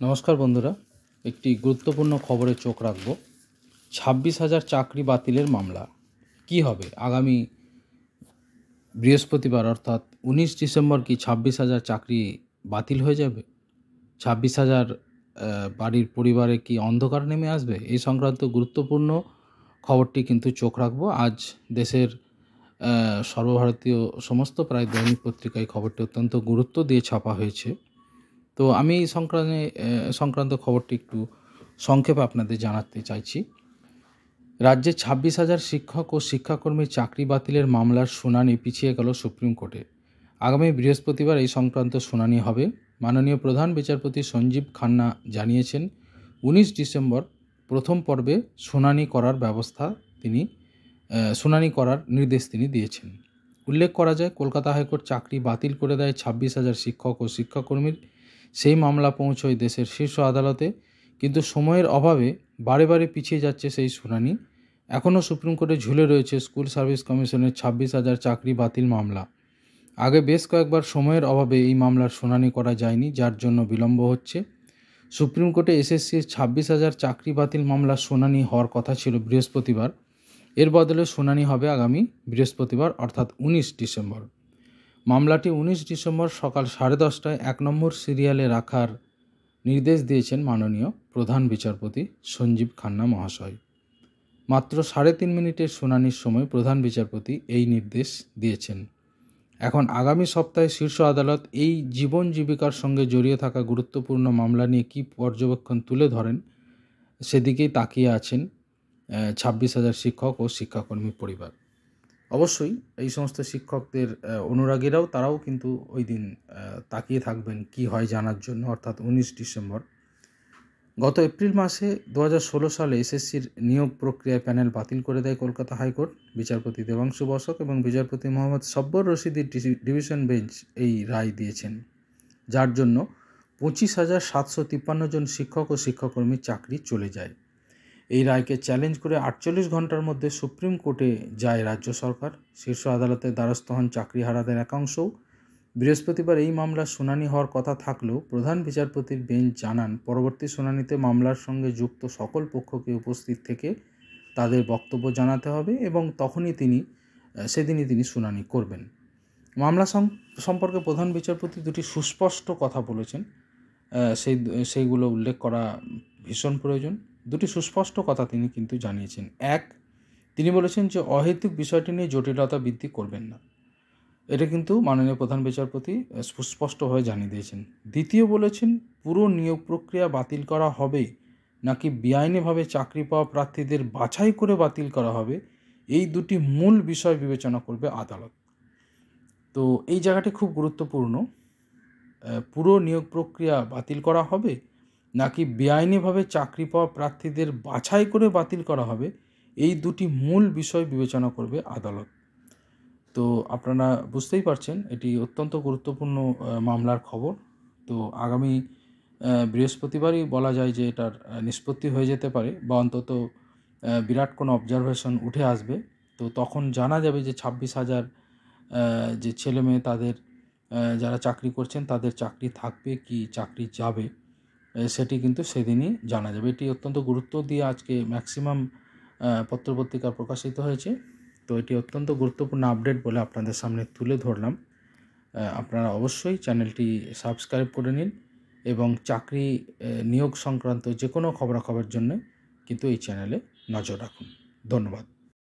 নমস্কার বন্ধুরা, একটি গুরুত্বপূর্ণ খবরে চোখ রাখব। 26,000 চাকরি বাতিলের মামলা কি হবে আগামী বৃহস্পতিবার অর্থাৎ 19 ডিসেম্বর কি 26,000 চাকরি বাতিল হয়ে যাবে? 26,000 বাড়ির পরিবারে কি অন্ধকার নেমে আসবে? এই সংক্রান্ত গুরুত্বপূর্ণ খবরটি কিন্তু চোখ রাখব। আজ দেশের সর্বভারতীয় সমস্ত প্রায় দৈনিক পত্রিকায় খবরটি অত্যন্ত গুরুত্ব দিয়ে ছাপা হয়েছে। তো আমি এই সংক্রান্ত খবরটি একটু সংক্ষেপে আপনাদের জানাতে চাইছি। রাজ্যে 26,000 শিক্ষক ও শিক্ষাকর্মীর চাকরি বাতিলের মামলার শুনানি পিছিয়ে গেল সুপ্রিম কোর্টে। আগামী বৃহস্পতিবার এই সংক্রান্ত শুনানি হবে। মাননীয় প্রধান বিচারপতি সঞ্জীব খান্না জানিয়েছেন, 19 ডিসেম্বর প্রথম পর্বে শুনানি করার নির্দেশ তিনি দিয়েছেন। উল্লেখ করা যায়, কলকাতা হাইকোর্ট চাকরি বাতিল করে দেয় 26,000 শিক্ষক ও শিক্ষাকর্মীর। সেই মামলা পৌঁছয় দেশের শীর্ষ আদালতে, কিন্তু সময়ের অভাবে বারে বারে পিছিয়ে যাচ্ছে সেই শুনানি। এখনও সুপ্রিম কোর্টে ঝুলে রয়েছে স্কুল সার্ভিস কমিশনের 26,000 চাকরি বাতিল মামলা। আগে বেশ কয়েকবার সময়ের অভাবে এই মামলার শুনানি করা যায়নি, যার জন্য বিলম্ব হচ্ছে। সুপ্রিম কোর্টে এসএসসির 26,000 চাকরি বাতিল মামলার শুনানি হওয়ার কথা ছিল বৃহস্পতিবার। এর বদলে শুনানি হবে আগামী বৃহস্পতিবার অর্থাৎ 19 ডিসেম্বর। মামলাটি 19 ডিসেম্বর সকাল 10:30টায় 1 নম্বর সিরিয়ালে রাখার নির্দেশ দিয়েছেন মাননীয় প্রধান বিচারপতি সঞ্জীব খান্না মহাশয়। মাত্র 3.5 মিনিটের শুনানির সময় প্রধান বিচারপতি এই নির্দেশ দিয়েছেন। এখন আগামী সপ্তাহে শীর্ষ আদালত এই জীবন জীবিকার সঙ্গে জড়িয়ে থাকা গুরুত্বপূর্ণ মামলা নিয়ে কী পর্যবেক্ষণ তুলে ধরেন, সেদিকেই তাকিয়ে আছেন 26,000 শিক্ষক ও শিক্ষাকর্মী পরিবার। অবশ্যই এই সমস্ত শিক্ষকদের অনুরাগীরাও তারাও কিন্তু ওই দিন তাকিয়ে থাকবেন কি হয় জানার জন্য, অর্থাৎ 19 ডিসেম্বর। গত এপ্রিল মাসে 2016 সালে এসএসসির নিয়োগ প্রক্রিয়ায় প্যানেল বাতিল করে দেয় কলকাতা হাইকোর্ট। বিচারপতি দেবাংশু বসক এবং বিচারপতি মোহাম্মদ সব্বর রশিদির ডিভিশন বেঞ্চ এই রায় দিয়েছেন, যার জন্য 25,753 জন শিক্ষক ও শিক্ষাকর্মীর চাকরি চলে যায়। এই রায়কে চ্যালেঞ্জ করে 48 ঘন্টার মধ্যে সুপ্রিম কোর্টে যায় রাজ্য সরকার। শীর্ষ আদালতের দ্বারস্থ হন চাকরিহারাদের একাংশও। বৃহস্পতিবার এই মামলার শুনানি হওয়ার কথা থাকলেও প্রধান বিচারপতির বেঞ্চ জানান, পরবর্তী শুনানিতে মামলার সঙ্গে যুক্ত সকল পক্ষকে উপস্থিত থেকে তাদের বক্তব্য জানাতে হবে এবং সেদিনই তিনি শুনানি করবেন। মামলা সম্পর্কে প্রধান বিচারপতি দুটি সুস্পষ্ট কথা বলেছেন, সেইগুলো উল্লেখ করা ভীষণ প্রয়োজন। দুটি সুস্পষ্ট কথা তিনি কিন্তু জানিয়েছেন। এক, তিনি বলেছেন যে অহেতুক বিষয়টি নিয়ে জটিলতা বৃদ্ধি করবেন না। এটা কিন্তু মাননীয় প্রধান বিচারপতি সুস্পষ্টভাবে জানিয়ে দিয়েছেন। দ্বিতীয় বলেছেন, পুরো নিয়োগ প্রক্রিয়া বাতিল করা হবে নাকি বেআইনিভাবে চাকরি পাওয়া প্রার্থীদের বাছাই করে বাতিল করা হবে, এই দুটি মূল বিষয় বিবেচনা করবে আদালত। তো এই জায়গাটি খুব গুরুত্বপূর্ণ। পুরো নিয়োগ প্রক্রিয়া বাতিল করা হবে নাকি বেআইনিভাবে চাকরি পাওয়া প্রার্থীদের বাছাই করে বাতিল করা হবে, এই দুটি মূল বিষয় বিবেচনা করবে আদালত। তো আপনারা বুঝতেই পারছেন এটি অত্যন্ত গুরুত্বপূর্ণ মামলার খবর। তো আগামী বৃহস্পতিবারই বলা যায় যে এটার নিষ্পত্তি হয়ে যেতে পারে, বা অন্তত বিরাট কোনো অবজারভেশন উঠে আসবে। তো তখন জানা যাবে যে 26,000 যে ছেলে মেয়ে তাদের যারা চাকরি করছেন তাদের চাকরি থাকবে কি চাকরি যাবে, সেটি কিন্তু সেদিনই জানা যাবে। এটি অত্যন্ত গুরুত্ব দিয়ে আজকে ম্যাক্সিমাম পত্রপত্রিকা প্রকাশিত হয়েছে। তো এটি অত্যন্ত গুরুত্বপূর্ণ আপডেট বলে আপনাদের সামনে তুলে ধরলাম। আপনারা অবশ্যই চ্যানেলটি সাবস্ক্রাইব করে নিন এবং চাকরি নিয়োগ সংক্রান্ত যে কোনো খবরাখবরের জন্য কিন্তু এই চ্যানেলে নজর রাখুন। ধন্যবাদ।